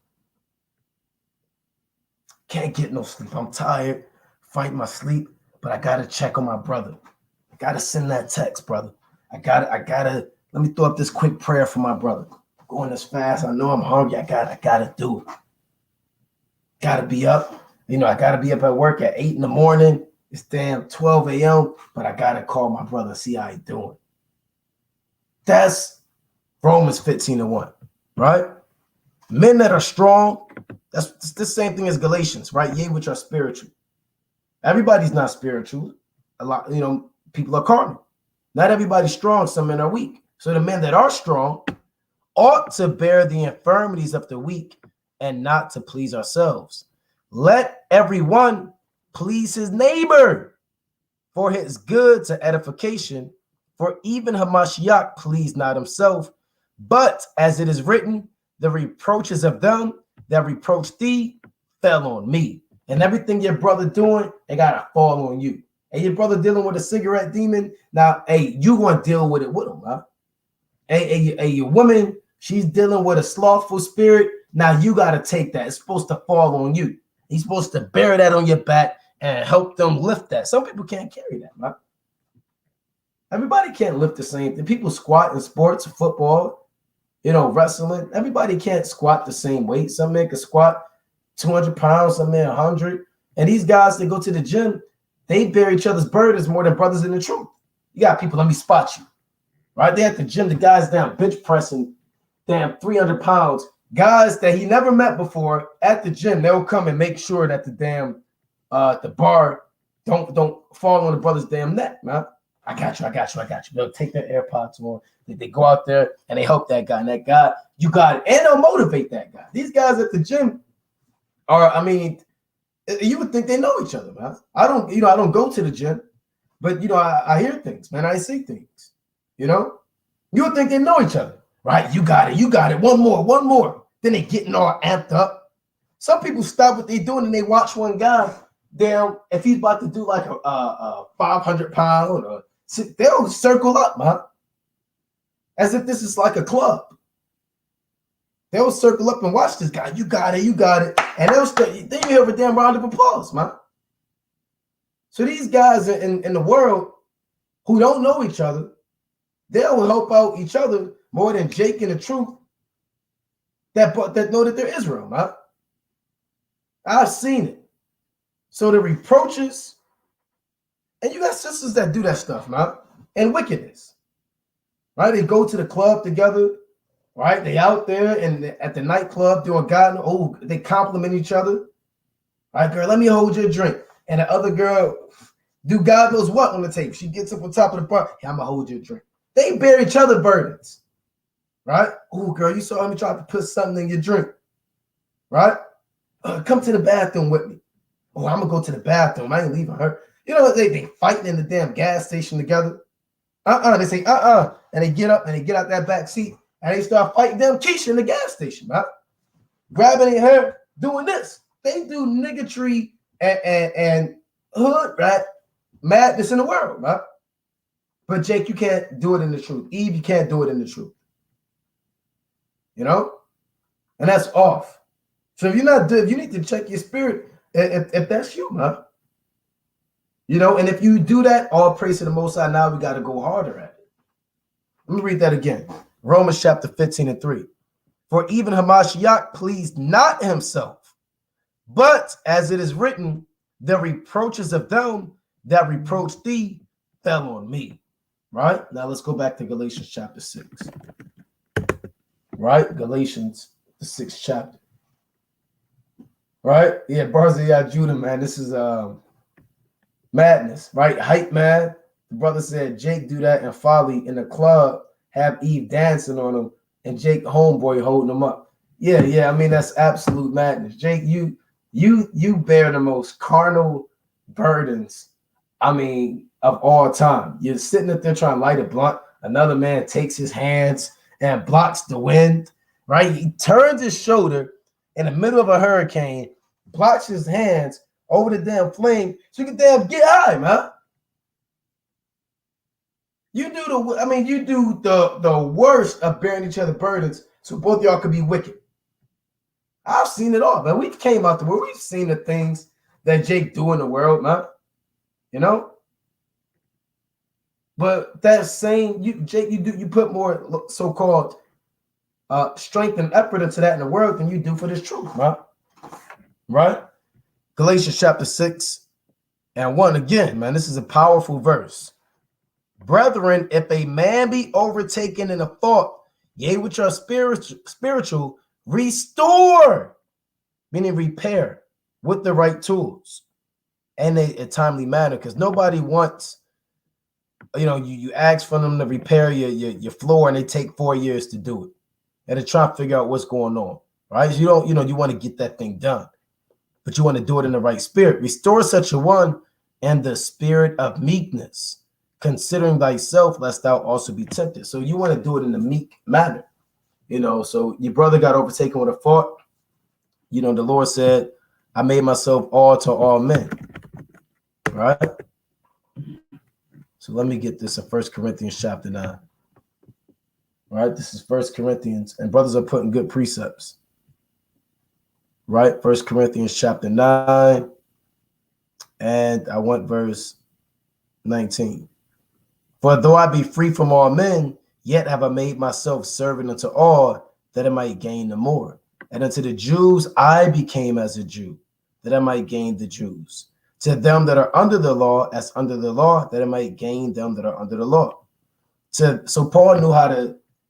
S1: Can't get no sleep. I'm tired. fight my sleep, but I gotta check on my brother. I gotta send that text, brother. I gotta. Let me throw up this quick prayer for my brother. Going this fast, I know I'm hungry. I gotta do it. Gotta be up. I gotta be up at work at 8 in the morning. It's damn 12 a.m., but I gotta call my brother, see how he doing. That's Romans 15:1, right? Men that are strong, that's the same thing as Galatians, right? Yea, which are spiritual. Everybody's not spiritual. A lot, people are carnal. Not everybody's strong. Some men are weak. So the men that are strong ought to bear the infirmities of the weak and not to please ourselves. Let everyone please his neighbor for his good to edification. For even Hamashiach pleased not himself, but as it is written, the reproaches of them that reproach thee fell on me. And everything your brother doing, they gotta fall on you. And your brother dealing with a cigarette demon, now, hey, you gonna deal with it with him, huh? Hey, your woman, she's dealing with a slothful spirit. Now you gotta take that. It's supposed to fall on you. He's supposed to bear that on your back and help them lift that. Some people can't carry that, man. Everybody can't lift the same thing. People squat in sports, football, wrestling. Everybody can't squat the same weight. Some men can squat 200 pounds, some men 100. And these guys that go to the gym, they bear each other's burdens more than brothers in the truth. You got people, let me spot you. Right there at the gym, the guys down bench pressing, damn 300 pounds. Guys that he never met before at the gym, they'll come and make sure that the damn the bar don't fall on the brother's damn neck, man. I got you. They'll take their AirPods on. They go out there and they help that guy. And that guy, you got it. And they'll motivate that guy. These guys at the gym you would think they know each other, man. I don't go to the gym, but I hear things, man. I see things. You would think they know each other. Right? You got it. One more. Then they getting all amped up. Some people stop what they're doing and they watch one guy down. If he's about to do like a 500 pound, they'll circle up, man. As if this is like a club. They'll circle up and watch this guy. You got it. And then you have a damn round of applause, man. So these guys in the world who don't know each other, they'll help out each other more than Jake and the truth that know that they're Israel, man. I've seen it. So the reproaches, and you got sisters that do that stuff, man, and wickedness, right? They go to the club together, right? They out there and at the nightclub doing God, they compliment each other. All right, girl, let me hold your drink. And the other girl do God knows what on the tape. She gets up on top of the bar. Hey, I'm gonna hold your drink. They bear each other burdens, right? Oh, girl, you saw me try to put something in your drink, right? Come to the bathroom with me. Oh, I'm gonna go to the bathroom. I ain't leaving her. They fighting in the damn gas station together. They say and they get up and they get out that back seat and they start fighting damn Keisha in the gas station, right? Grabbing her hair, doing this. They do niggatry and hood, right? Madness in the world, right? But Jake, you can't do it in the truth. Eve, you can't do it in the truth. And that's off. So if you're not good, you need to check your spirit if that's you, man. And if you do that, all praise to the Most High. Now we got to go harder at it. Let me read that again. Romans chapter 15:3. For even Hamashiach pleased not himself, but as it is written, the reproaches of them that reproach thee fell on me. Right? Now let's go back to Galatians chapter 6. Right? Galatians, the 6th chapter. Right? Yeah, Barzillai Judah, man. This is madness, right? Hype, man. The brother said Jake do that and Folly in the club, have Eve dancing on him, and Jake homeboy holding him up. Yeah. I mean, that's absolute madness. Jake, you bear the most carnal burdens, of all time. You're sitting up there trying to light a blunt. Another man takes his hands and blocks the wind, right? He turns his shoulder in the middle of a hurricane, blocks his hands over the damn flame so you can damn get high, man. You do the worst of bearing each other burdens so both of y'all could be wicked. I've seen it all, man. We came out the world. We've seen the things that Jake do in the world, man. You know? But that same Jake, you put more so-called strength and effort into that in the world than you do for this truth, man. Right? Galatians chapter 6 and 1 again, man. This is a powerful verse. Brethren, if a man be overtaken in a fault, yea, which are spiritual, restore, meaning repair with the right tools and a timely manner, because nobody wants, you ask for them to repair your floor and they take 4 years to do it. And to try to figure out what's going on, right? So you want to get that thing done, but you want to do it in the right spirit. Restore such a one in the spirit of meekness, considering thyself, lest thou also be tempted. So you want to do it in a meek manner, So your brother got overtaken with a fault. The Lord said, I made myself all to all men, right? So let me get this in 1 Corinthians chapter 9. Right? This is 1 Corinthians, and brothers are putting good precepts. Right? 1 Corinthians chapter 9, and I want verse 19. For though I be free from all men, yet have I made myself servant unto all, that I might gain the more. And unto the Jews I became as a Jew, that I might gain the Jews. To them that are under the law, as under the law, that I might gain them that are under the law. So Paul knew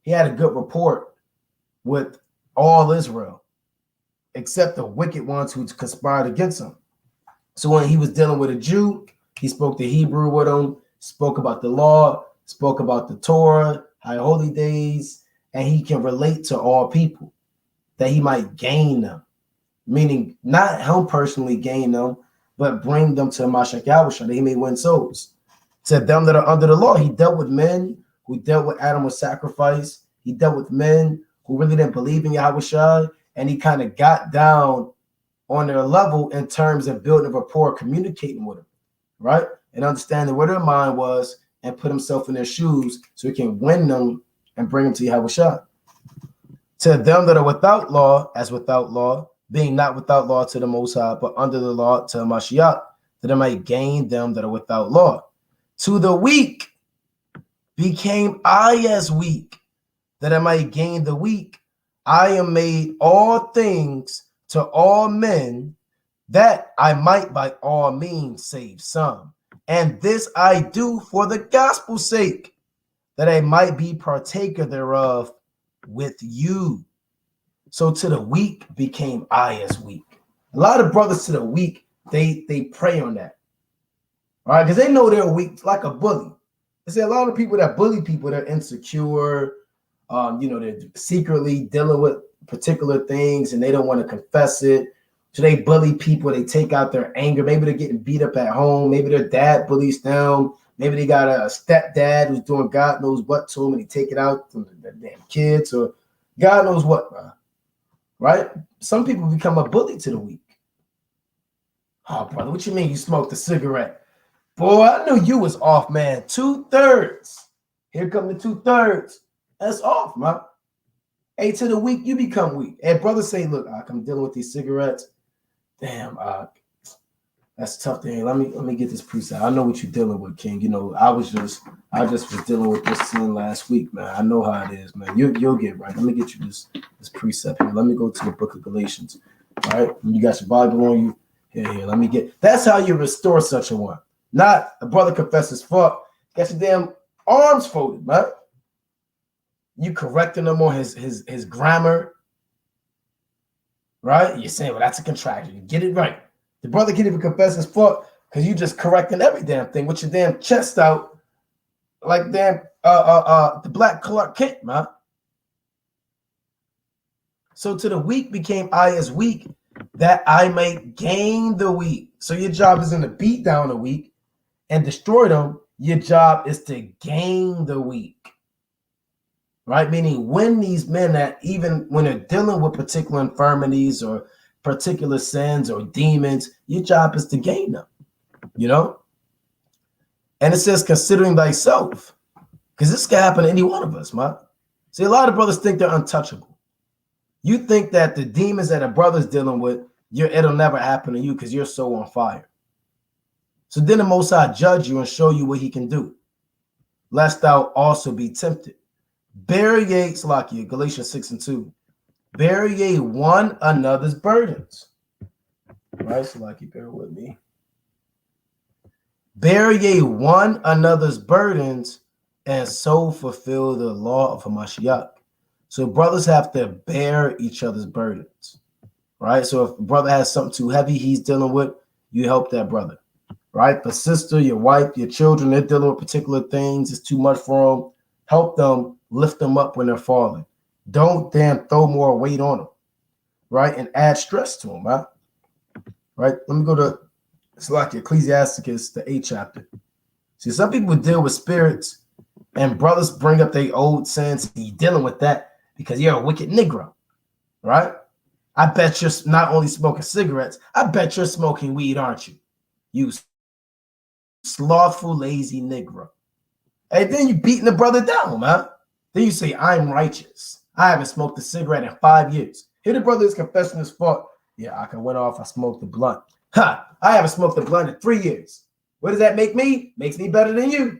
S1: he had a good rapport with all Israel, except the wicked ones who conspired against him. So when he was dealing with a Jew, he spoke the Hebrew with him, spoke about the law, spoke about the Torah, high holy days, and he can relate to all people that he might gain them, meaning not him personally gain them, but bring them to Mashiach Yahushua, that he may win souls. To them that are under the law, he dealt with men who dealt with animal sacrifice. He dealt with men who really didn't believe in Yahushua, and he kind of got down on their level in terms of building a rapport, communicating with them, right? And understanding where their mind was and put himself in their shoes so he can win them and bring them to Yahushua. To them that are without law, as without law, being not without law to the Most High, but under the law to Mashiach, that I might gain them that are without law. To the weak became I as weak, that I might gain the weak. I am made all things to all men, that I might by all means save some. And this I do for the gospel's sake, that I might be partaker thereof with you. So to the weak became I as weak. A lot of brothers to the weak, they pray on that. All right, because they know they're weak, like a bully. I say a lot of people that bully people, they're insecure. They're secretly dealing with particular things and they don't want to confess it. So they bully people. They take out their anger. Maybe they're getting beat up at home. Maybe their dad bullies them. Maybe they got a stepdad who's doing God knows what to them and he take it out on the damn kids or God knows what, right? Some people become a bully to the weak. Oh, brother, what you mean you smoked a cigarette? Boy, I knew you was off, man. 2/3. Here come the 2/3. That's off, man. Hey, to the weak, you become weak. And brothers say, look, I'm dealing with these cigarettes. Damn, that's tough to hear. Let me get this precept. I know what you're dealing with, King. I just was dealing with this sin last week, man. I know how it is, man. You'll get right. Let me get you this precept here. Let me go to the book of Galatians. All right. You got your Bible on you. Here. Let me get. That's how you restore such a one. Not a brother confesses fault. Got your damn arms folded, man. You correcting him on his grammar, right? You're saying, well, that's a contraction. You get it right. The brother can't even confess his fault because you just correcting every damn thing with your damn chest out, like damn the black Clark Kent, man. So to the weak became I as weak, that I might gain the weak. So your job isn't to beat down the weak and destroy them. Your job is to gain the weak. Right? Meaning when these men that even when they're dealing with particular infirmities or particular sins or demons, your job is to gain them, And it says, considering thyself, because this can happen to any one of us, man. See, a lot of brothers think they're untouchable. You think that the demons that a brother's dealing with, it'll never happen to you because you're so on fire. So then the Most High judge you and show you what he can do, lest thou also be tempted. Bear ye, Salakia, Galatians 6:2. Bear ye one another's burdens. Right, Salakia, bear with me. Bear ye one another's burdens and so fulfill the law of Hamashiach. So brothers have to bear each other's burdens, right? So if a brother has something too heavy he's dealing with, you help that brother, right? But sister, your wife, your children, they're dealing with particular things. It's too much for them. Help them, lift them up when they're falling. Don't damn throw more weight on them, right? And add stress to them, right? Right? Let me go to, it's like Ecclesiasticus, the 8th chapter. See, some people deal with spirits and brothers bring up their old sins. You're dealing with that because you're a wicked Negro, right? I bet you're not only smoking cigarettes, I bet you're smoking weed, aren't you? You slothful, lazy Negro. And then you beating the brother down, man. Then you say, I'm righteous. I haven't smoked a cigarette in 5 years. Here the brother is confessing his fault. Yeah, I went off, I smoked the blunt. Ha! I haven't smoked the blunt in 3 years. What does that make me? Makes me better than you.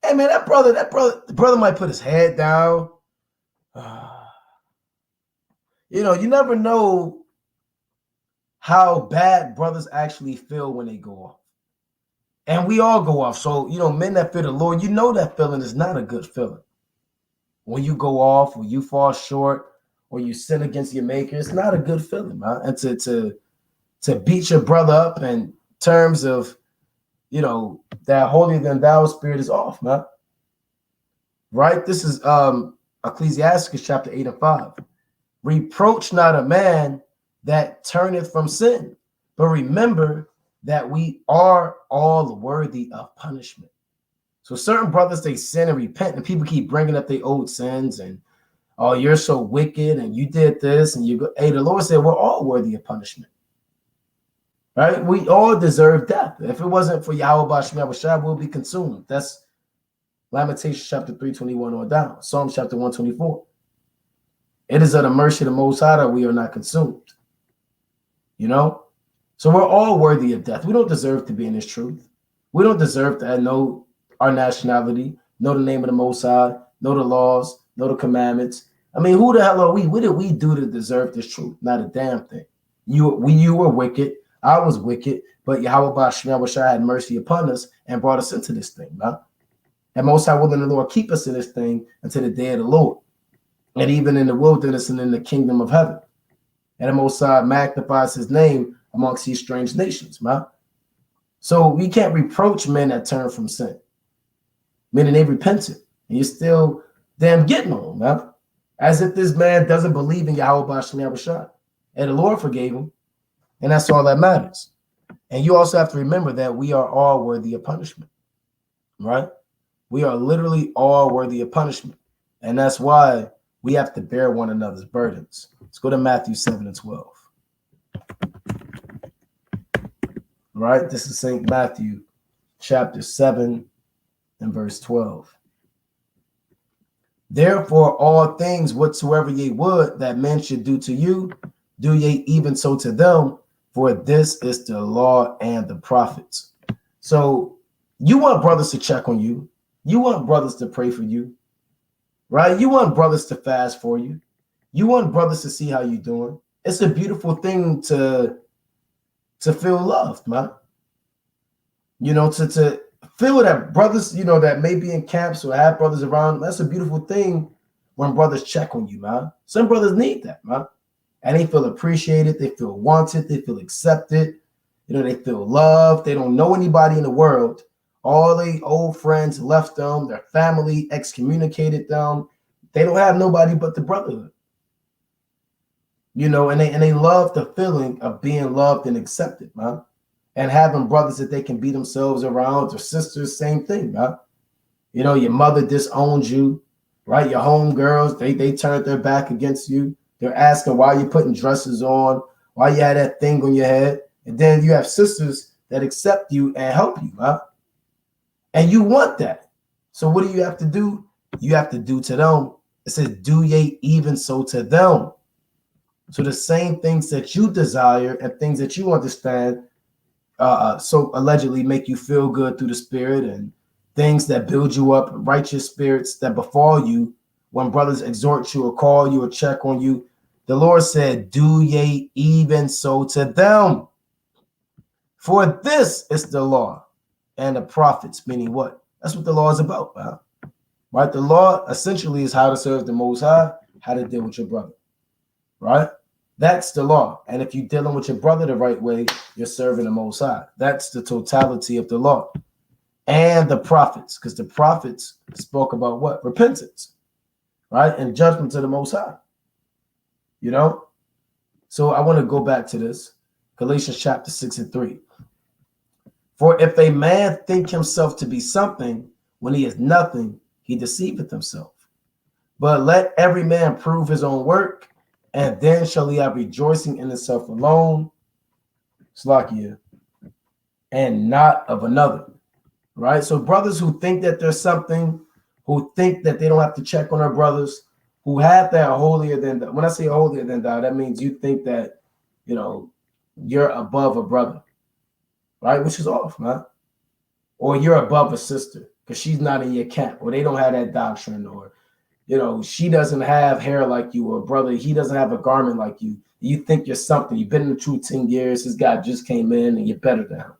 S1: Hey man, the brother might put his head down. You know, you never know how bad brothers actually feel when they go off. And we all go off. So, you know, men that fear the Lord, you know that feeling is not a good feeling. When you go off, or you fall short, or you sin against your maker, it's not a good feeling, man. And to beat your brother up in terms of, you know, that holier than thou spirit is off, man. Right? This is Ecclesiasticus chapter 8:5. Reproach not a man that turneth from sin, but remember that we are all worthy of punishment. So certain brothers, they sin and repent, and people keep bringing up their old sins and, oh, you're so wicked and you did this and you go. Hey, the Lord said we're all worthy of punishment. Right? We all deserve death. If it wasn't for Yahweh Basham, we'll be consumed. That's Lamentations chapter 3:21 on down. Psalms chapter 124. It is of the mercy of the Most High that we are not consumed. You know? So we're all worthy of death. We don't deserve to be in this truth. We don't deserve to know our nationality, know the name of the Most High, know the laws, know the commandments. I mean, who the hell are we? What did we do to deserve this truth? Not a damn thing. You were wicked. I was wicked, but Yahweh Basham had mercy upon us and brought us into this thing, man. And Most High willing the Lord keep us in this thing until the day of the Lord. And even in the wilderness and in the kingdom of heaven. And the Most High magnifies his name amongst these strange nations, man. So we can't reproach men that turn from sin, meaning they repented, and you're still damn getting on them, man. As if this man doesn't believe in Yahweh Basham, and the Lord forgave him, and that's all that matters. And you also have to remember that we are all worthy of punishment, right? We are literally all worthy of punishment, and that's why we have to bear one another's burdens. Let's go to Matthew 7:12. Right? This is St. Matthew chapter 7 and verse 12. Therefore, all things whatsoever ye would that men should do to you, do ye even so to them, for this is the law and the prophets. So you want brothers to check on you. You want brothers to pray for you, right? You want brothers to fast for you. You want brothers to see how you're doing. It's a beautiful thing to feel loved, man. You know, to feel that brothers, you know, that may be in camps or have brothers around. That's a beautiful thing when brothers check on you, man. Some brothers need that, man. And they feel appreciated. They feel wanted. They feel accepted. You know, they feel loved. They don't know anybody in the world. All the old friends left them. Their family excommunicated them. They don't have nobody but the brotherhood. You know, and they love the feeling of being loved and accepted, man. And having brothers that they can be themselves around, or sisters, same thing, man. You know, your mother disowned you, right? Your homegirls, they turned their back against you. They're asking why you're putting dresses on, why you had that thing on your head. And then you have sisters that accept you and help you, man. And you want that. So what do you have to do? You have to do to them. It says, do ye even so to them. So the same things that you desire and things that you understand, so allegedly make you feel good through the spirit, and things that build you up, righteous spirits that befall you when brothers exhort you or call you or check on you. The Lord said, do ye even so to them. For this is the law and the prophets, meaning what? That's what the law is about, man. Right? The law essentially is how to serve the Most High, how to deal with your brother, right? That's the law. And if you're dealing with your brother the right way, you're serving the Most High. That's the totality of the law. And the prophets, because the prophets spoke about what? Repentance, right? And judgment to the Most High, you know? So I want to go back to this. Galatians chapter 6:3. For if a man think himself to be something when he is nothing, he deceiveth himself. But let every man prove his own work, and then shall he have rejoicing in himself alone, Slakia, and not of another. Right? So brothers who think that there's something, who think that they don't have to check on their brothers, who have that holier than thou. When I say holier than thou, that means you think that, you know, you're above a brother, right? Which is off, man. Or you're above a sister because she's not in your camp, or they don't have that doctrine, or, you know, she doesn't have hair like you, or brother, he doesn't have a garment like you. You think you're something. You've been in the truth 10 years. This guy just came in and you're better than him.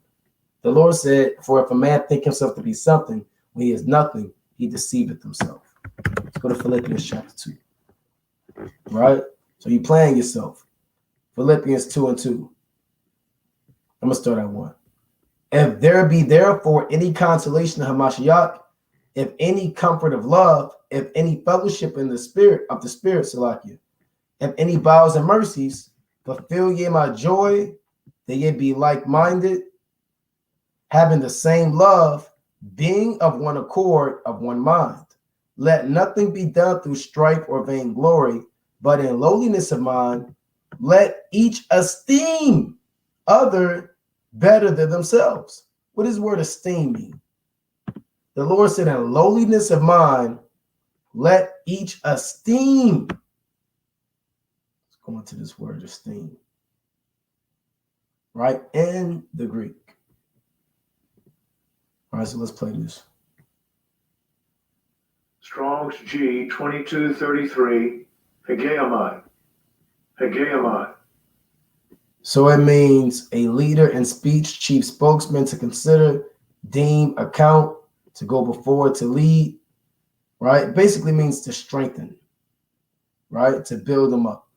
S1: The Lord said, for if a man think himself to be something when he is nothing, he deceiveth himself. Let's go to Philippians chapter 2. Right? So you're playing yourself. Philippians 2:2. I'm going to start at 1. If there be therefore any consolation of Hamashiach, if any comfort of love, if any fellowship in the spirit of the spirit, Salakia, if any bowels and mercies, fulfill ye my joy, that ye be like-minded, having the same love, being of one accord, of one mind. Let nothing be done through strife or vainglory, but in lowliness of mind, let each esteem other better than themselves. What does the word esteem mean? The Lord said, in lowliness of mind, let each esteem. Let's go into this word esteem. Right? In the Greek. All right, so let's play this.
S2: Strong's G 2233. Hegeomai. Hegeomai.
S1: So it means a leader in speech, chief spokesman, to consider, deem, account, to go before, to lead, right? It basically means to strengthen, right? To build them up.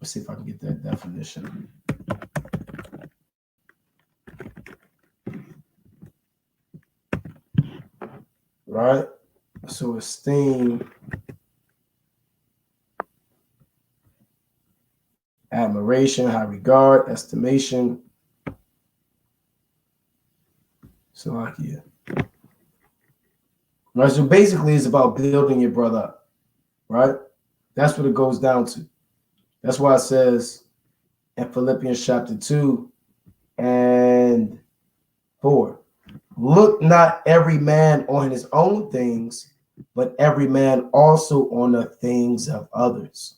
S1: Let's see if I can get that definition. Right? So esteem, admiration, high regard, estimation. Salakia. Right, so basically it's about building your brother up, right? That's what it goes down to. That's why it says in Philippians chapter 2 and 4, look not every man on his own things, but every man also on the things of others.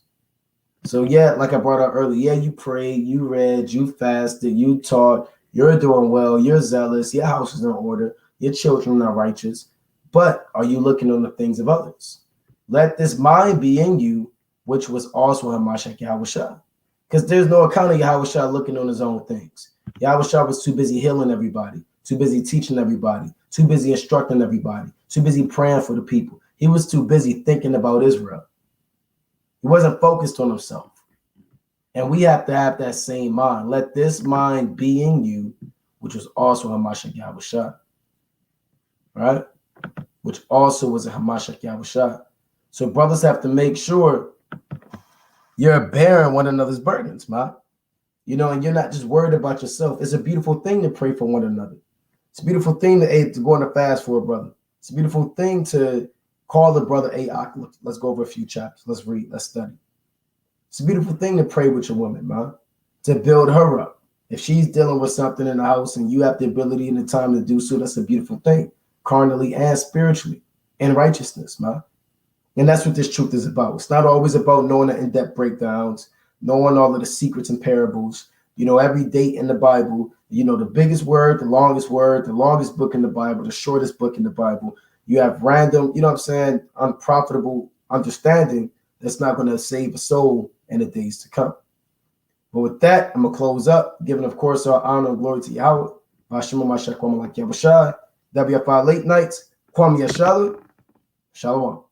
S1: So yeah, like I brought out earlier, yeah, you prayed, you read, you fasted, you taught, you're doing well, you're zealous, your house is in order, your children are righteous, but are you looking on the things of others? Let this mind be in you, which was also in Hamashiach Yahushua. Because there's no account of Yahushua looking on his own things. Yahushua was too busy healing everybody, too busy teaching everybody, too busy instructing everybody, too busy praying for the people. He was too busy thinking about Israel. He wasn't focused on himself. And we have to have that same mind. Let this mind be in you, which was also Hamashiach Yahushua. Right? Which also was a Hamashiach Yahushua. So brothers have to make sure you're bearing one another's burdens, man. You know, and you're not just worried about yourself. It's a beautiful thing to pray for one another. It's a beautiful thing to go on a fast for a brother. It's a beautiful thing to call the brother, hey, let's go over a few chapters. Let's read, let's study. It's a beautiful thing to pray with your woman, man, to build her up. If she's dealing with something in the house and you have the ability and the time to do so, that's a beautiful thing, carnally and spiritually, in righteousness, man. And that's what this truth is about. It's not always about knowing the in-depth breakdowns, knowing all of the secrets and parables. You know, every date in the Bible, you know, the biggest word, the longest book in the Bible, the shortest book in the Bible. You have random, you know what I'm saying, unprofitable understanding that's not going to save a soul in the days to come. But with that, I'm going to close up, giving, of course, our honor and glory to Yahweh. WFI Late Nights, Kwame Yashala, Shalom.